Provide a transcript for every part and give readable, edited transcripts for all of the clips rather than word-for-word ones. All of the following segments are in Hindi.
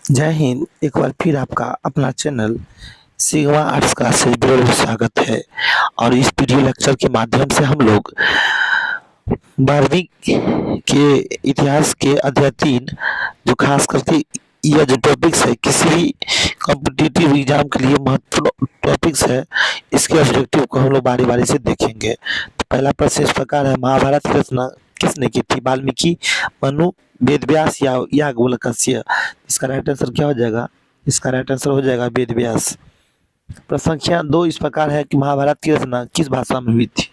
जय हिंद। एक बार फिर आपका अपना चैनल सिग्मा आर्ट्स क्लास से जुड़े हुए स्वागत है। और इस वीडियो लेक्चर के माध्यम से हम लोग 12वीं के इतिहास के अध्याय 3 जो खास करके यह जो टॉपिक्स है किसी भी कॉम्पिटिटिव एग्जाम के लिए महत्वपूर्ण टॉपिक्स है, इसके ऑब्जेक्टिव को हम लोग बारी बारी से देखेंगे। तो पहला प्रश्न इस प्रकार है, महाभारत की रचना किसने की थी? वाल्मीकि, मनु, वेद व्यास या याज्ञवल्क्य? इसका राइट आंसर क्या हो जाएगा? इसका राइट आंसर हो जाएगा वेद व्यास। प्रश्न संख्या 2 इस प्रकार है कि महाभारत की रचना किस भाषा में हुई थी?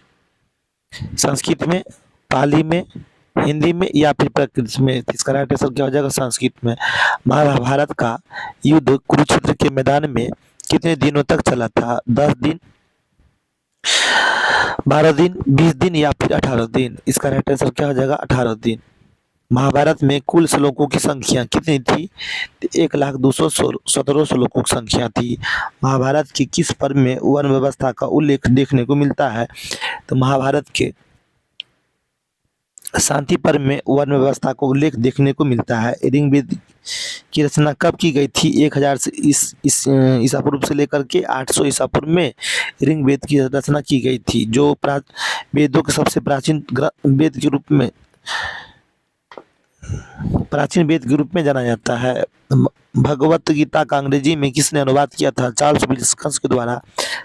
संस्कृत में, पाली में, हिंदी में या फिर प्राकृत में? इसका राइट आंसर क्या हो जाएगा? संस्कृत में। महाभारत का युद्ध कुरुक्षेत्र के मैदान में कितने दिनों तक चला था? 10 दिन, 12 दिन, 20 दिन या फिर 18 दिन? इसका राइट आंसर क्या हो जाएगा? 18 दिन। महाभारत में कुल श्लोकों की संख्या कितनी थी? 1,02,17 श्लोकों की संख्या थी। महाभारत के किस पर्व में वन व्यवस्था का उल्लेख देखने को मिलता है? तो महाभारत के शांति पर्व में वन व्यवस्था का उल्लेख देखने को मिलता है। ऋग्वेद की रचना कब की गई थी? 1000 से ईसा पूर्व से लेकर के 800 ईसा पूर्व में ऋग्वेद की रचना की गई थी, जो वेदों के सबसे वेद के रूप में प्राचीन वेद के रूप में जाना जाता है। भगवत गीता का अंग्रेजी में किसने अनुवाद किया था? चार्ल्स विल्किंस के द्वारा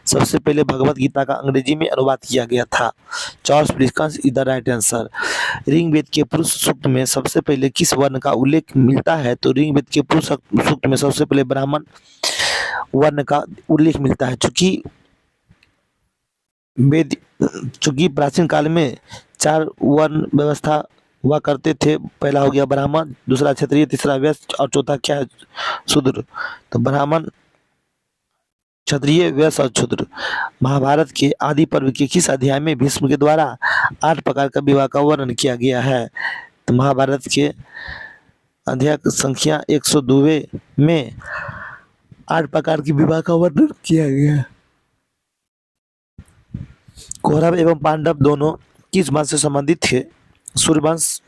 सबसे पहले भगवत गीता का अंग्रेजी में अनुवाद किया गया था। Charles Wilkins is the right answer. Rigveda के पुरुष सूक्त में सबसे पहले किस वर्ण का उल्लेख मिलता है? तो ऋग्वेद के पुरुष सूक्त में सबसे पहले ब्राह्मण वर्ण का उल्लेख मिलता है। चूंकि प्राचीन काल में 4 वर्ण व्यवस्था हुआ करते थे। पहला हो गया ब्राह्मण, दूसरा क्षत्रिय, तीसरा वैश्य और चौथा क्या है? शूद्र। तो ब्राह्मण, क्षत्रिय, वैश्य और शूद्र। महाभारत के आदि पर्व के किस अध्याय में भीष्म के द्वारा 8 प्रकार का विवाह का वर्णन किया गया है? तो महाभारत के अध्याय संख्या 102 में 8 प्रकार की विवाह का वर्णन किया गया है। कौरव एवं पांडव दोनों किस वंश से संबंधित थे? सूर्यवंश,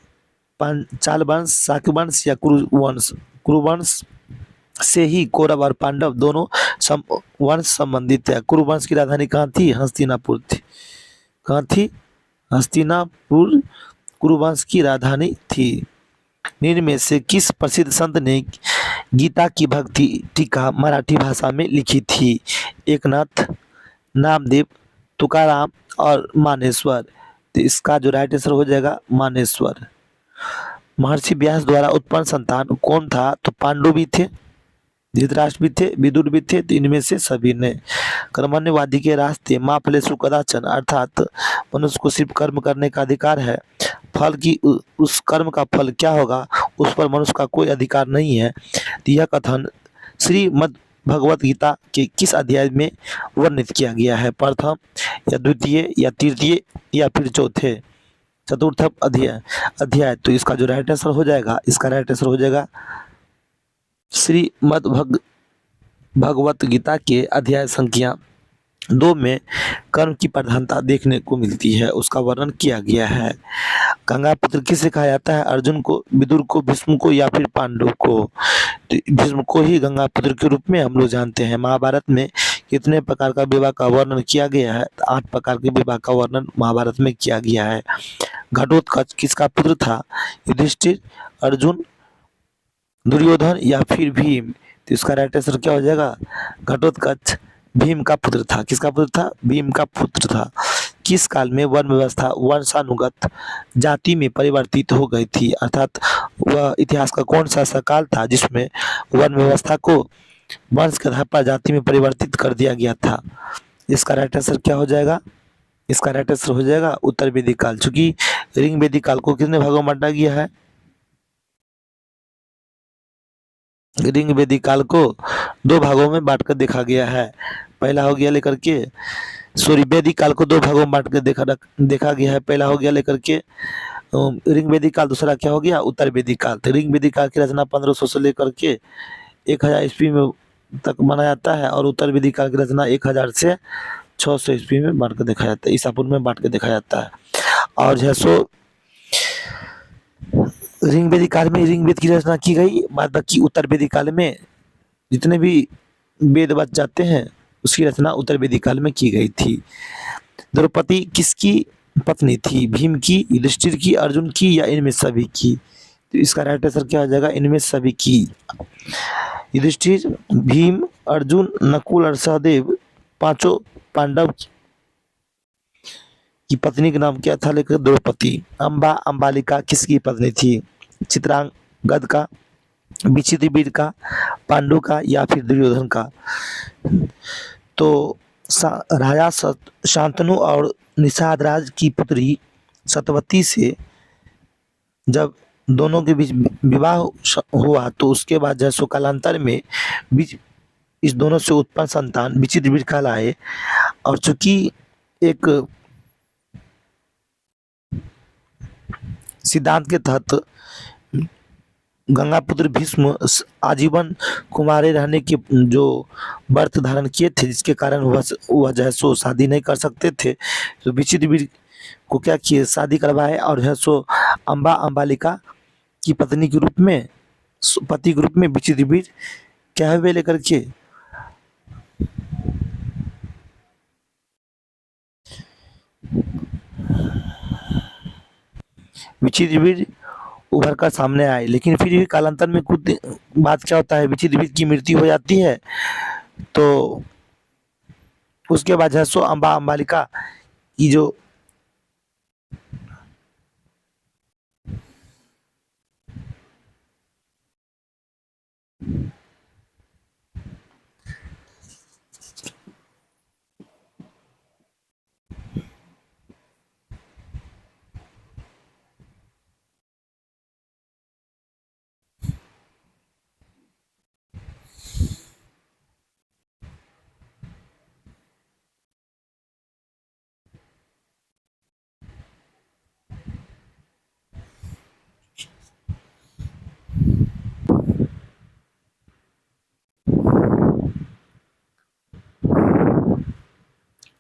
चाल वंश, शाक्य वंश या कुरुवंश? कुरुवंश से ही कौरव और पांडव दोनों वंश संबंधित है। कुरुवंश की राजधानी कहाँ थी? हस्तिनापुर थी। कहाँ थी? हस्तिनापुर कुरुवंश की राजधानी थी। निम्न में से किस प्रसिद्ध संत ने गीता की भक्ति टीका मराठी भाषा में लिखी थी? एकनाथ, नामदेव, तुकाराम और मानेश्वर? तो इसका जो राइट आंसर हो जाएगा मानेश्वर। महर्षि व्यास द्वारा उत्पन्न संतान कौन था? तो पांडु भी थे, धृतराष्ट्र भी थे, विदुर भी थे। तो इनमें से सभी ने। कर्मण्यवादी के रास्ते माँ फलेषु कदाचन, अर्थात मनुष्य को सिर्फ कर्म करने का अधिकार है। फल की उस कर्म का फल क्या होगा उस पर मनुष्य का कोई अधिकार नहीं है। तो यह कथन श्रीमद् भगवत गीता के किस अध्याय में वर्णित किया गया है? प्रथम या द्वितीय या तृतीय या फिर चौथे? चतुर्थ अध्याय। तो इसका जो राइट आंसर हो जाएगा, इसका राइट आंसर हो जाएगा श्रीमद् भगवत गीता के अध्याय संख्या 2 में कर्म की प्रधानता देखने को मिलती है, उसका वर्णन किया गया है। गंगा पुत्र किसे कहा जाता है? अर्जुन को, विदुर को, भीष्म को या फिर पांडु को? तो भीष्म को ही गंगा पुत्र के रूप में हम लोग जानते हैं। महाभारत में कितने प्रकार का विवाह का वर्णन किया गया है? 8 प्रकार के विवाह का वर्णन महाभारत में किया गया है। घटोत्कच किसका पुत्र था? युधिष्ठिर, अर्जुन, दुर्योधन या फिर भीम? तो इसका राइट आंसर क्या हो जाएगा? घटोत्कच भीम का पुत्र था। किसका पुत्र था? भीम का पुत्र था। किस काल में वर्ण व्यवस्था वंशानुगत जाति में परिवर्तित हो गई थी? अर्थात वह इतिहास का कौन सा ऐसा काल था जिसमें वर्ण व्यवस्था को वंश के आधार पर जाति में परिवर्तित कर दिया गया था? इसका राइट आंसर क्या हो जाएगा? इसका राइट आंसर हो जाएगा उत्तर वैदिक काल। चूंकि ऋग वैदिक काल को कितने भागों में बांटा गया है? ऋग वैदिक काल को 2 भागों में बांटकर देखा गया है। पहला हो गया लेकर के वैदिक काल को 2 भागों में बांट कर देखा गया है। पहला हो गया लेकर के ऋग वैदिक काल, दूसरा क्या हो गया? उत्तर वैदिक काल। तो ऋग वैदिक काल की रचना 1500 से लेकर के 1000 ईस्वी में तक माना जाता है और उत्तर वैदिक काल की रचना 1000 से 600 ईस्वी में बांट कर देखा जाता है, ईसा पूर्व में बांट कर देखा जाता है। और जो है सो ऋग्वेदिक काल में ऋग्वेद की रचना की गई, बाद बाकी उत्तर वेदिक काल में जितने भी वेद बच जाते हैं उसकी रचना उत्तर वेदिक काल में की गई थी। द्रौपदी किसकी पत्नी थी? भीम की, युधिष्ठिर की, अर्जुन की या इनमें सभी की? तो इसका राइट आंसर क्या हो जाएगा? इनमें सभी की। युधिष्ठिर, भीम, अर्जुन, नकुल और सहदेव पांचों पांडव की पत्नी का नाम क्या था? लेकर द्रौपदी। अम्बा अम्बालिका किसकी पत्नी थी? चित्रांगद का, विचित्रवीर का, पांडु का या फिर दुर्योधन का? तो राजा शांतनु और निषाद राज की पुत्री सतवती से जब दोनों के बीच विवाह हुआ तो उसके बाद जो सो कालांतर में बीच इस दोनों से उत्पन्न संतान विचित्रवीर कहलाए। और चूंकि एक सिद्धांत के तहत गंगापुत्र भीष्म आजीवन कुमारे रहने के जो व्रत धारण किए थे, जिसके कारण वह जो है सो शादी नहीं कर सकते थे, तो विचित्रवीर को क्या किए? शादी करवाए और जो है सो अम्बा अम्बालिका की पत्नी के रूप में, पति के रूप में विचित्रवीर क्या हुए लेकर के विचित्रवीर उभर कर सामने आए। लेकिन फिर भी कालांतर में कुछ बात क्या होता है, विचित्रवीर की मृत्यु हो जाती है। तो उसके बाद जो सो अम्बा अम्बालिका की जो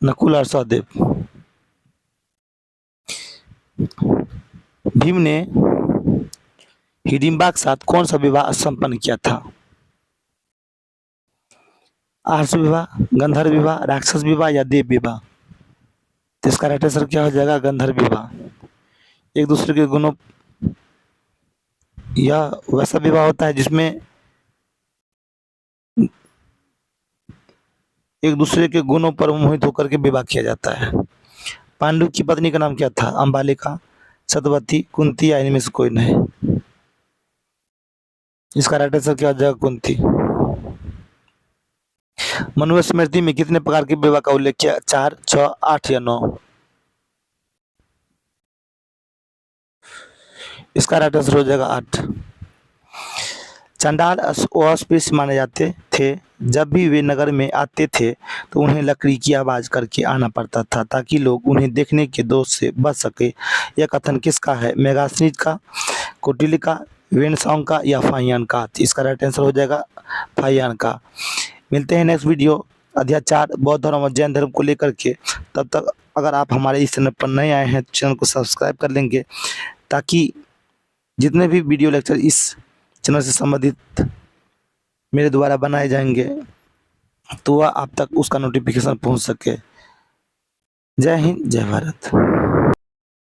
नकुल और सहदेव। भीम ने हिडिंबा के साथ कौन सा विवाह संपन्न किया था? आर्ष विवाह, गंधर्व विवाह, राक्षस विवाह या देव विवाह? तो इसका राइट आंसर क्या हो जाएगा? गंधर्व विवाह। एक दूसरे के गुणों, यह वैसा विवाह होता है जिसमें एक दूसरे के गुणों पर मोहित होकर के विवाह किया जाता है। पांडु की पत्नी का नाम क्या था? अम्बालिका, सतवती, कुंती या इनमें से कोई नहीं? इसका राइट आंसर क्या हो जाएगा? कुंती। मनुस्मृति में कितने प्रकार के विवाह का उल्लेख किया? 4, 6, 8 या 9? इसका राइट आंसर हो जाएगा 8। चंडाल अस्पृश्य माने जाते थे। जब भी वे नगर में आते थे तो उन्हें लकड़ी की आवाज करके आना पड़ता था ताकि लोग उन्हें देखने के दोष से बच सके। यह कथन किसका है? मेगास्थनीज का, कौटिल्य का, वेनसॉन्ग का या फाहियान का? इसका राइट आंसर हो जाएगा फाहियान का। मिलते हैं नेक्स्ट वीडियो अध्याय 4 बौद्ध धर्म और जैन धर्म को लेकर के। तब तक अगर आप हमारे इस चैनल पर नए आए हैं तो चैनल को सब्सक्राइब कर लेंगे ताकि जितने भी वीडियो लेक्चर इस चैनल से संबंधित मेरे द्वारा बनाए जाएंगे तो वह आप तक उसका नोटिफिकेशन पहुंच सके। जय हिंद, जय भारत।